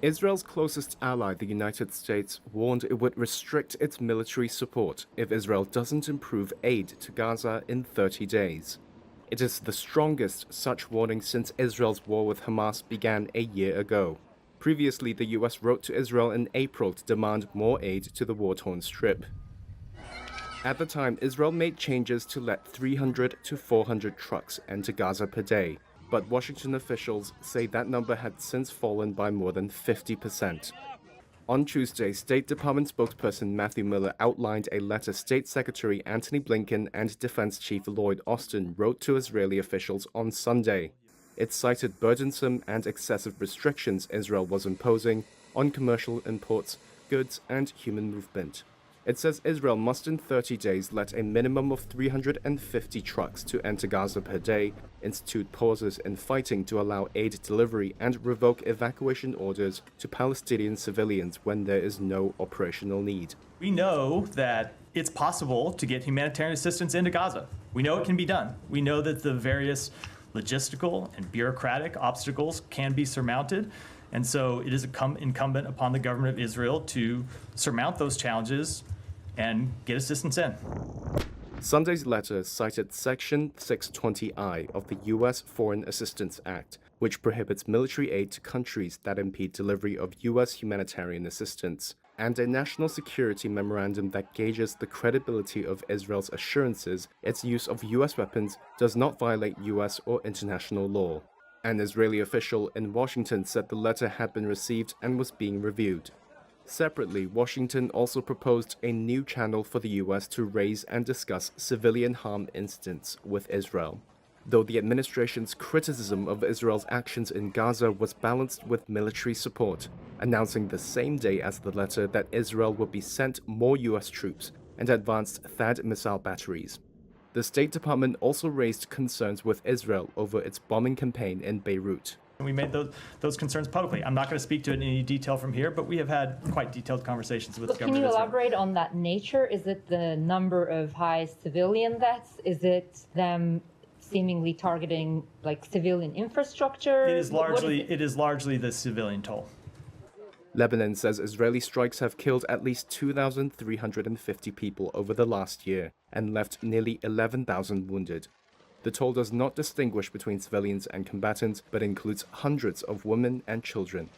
Israel's closest ally, the United States, warned it would restrict its military support if Israel doesn't improve aid to Gaza in 30 days. It is the strongest such warning since Israel's war with Hamas began a year ago. Previously, the US wrote to Israel in April to demand more aid to the war-torn Strip. At the time, Israel made changes to let 300 to 400 trucks enter Gaza per day, but Washington officials say that number had since fallen by more than 50%. On Tuesday, State Department spokesperson Matthew Miller outlined a letter State Secretary Antony Blinken and Defense Chief Lloyd Austin wrote to Israeli officials on Sunday. It cited burdensome and excessive restrictions Israel was imposing on commercial imports, goods, and human movement. It says Israel must in 30 days let a minimum of 350 trucks to enter Gaza per day, institute pauses in fighting to allow aid delivery, and revoke evacuation orders to Palestinian civilians when there is no operational need. We know that it's possible to get humanitarian assistance into Gaza. We know it can be done. We know that the various logistical and bureaucratic obstacles can be surmounted. And so it is incumbent upon the government of Israel to surmount those challenges and get assistance in. Sunday's letter cited Section 620I of the U.S. Foreign Assistance Act, which prohibits military aid to countries that impede delivery of U.S. humanitarian assistance, and a national security memorandum that gauges the credibility of Israel's assurances its use of U.S. weapons does not violate U.S. or international law. An Israeli official in Washington said the letter had been received and was being reviewed. Separately, Washington also proposed a new channel for the U.S. to raise and discuss civilian harm incidents with Israel, though the administration's criticism of Israel's actions in Gaza was balanced with military support, announcing the same day as the letter that Israel would be sent more U.S. troops and advanced THAAD missile batteries. The State Department also raised concerns with Israel over its bombing campaign in Beirut. We made those concerns publicly. I'm not going to speak to it in any detail from here, but we have had quite detailed conversations with the government. Can you elaborate on that nature? Is it the number of high civilian deaths? Is it them seemingly targeting like civilian infrastructure? It is largely the civilian toll. Lebanon says Israeli strikes have killed at least 2,350 people over the last year and left nearly 11,000 wounded. The toll does not distinguish between civilians and combatants, but includes hundreds of women and children.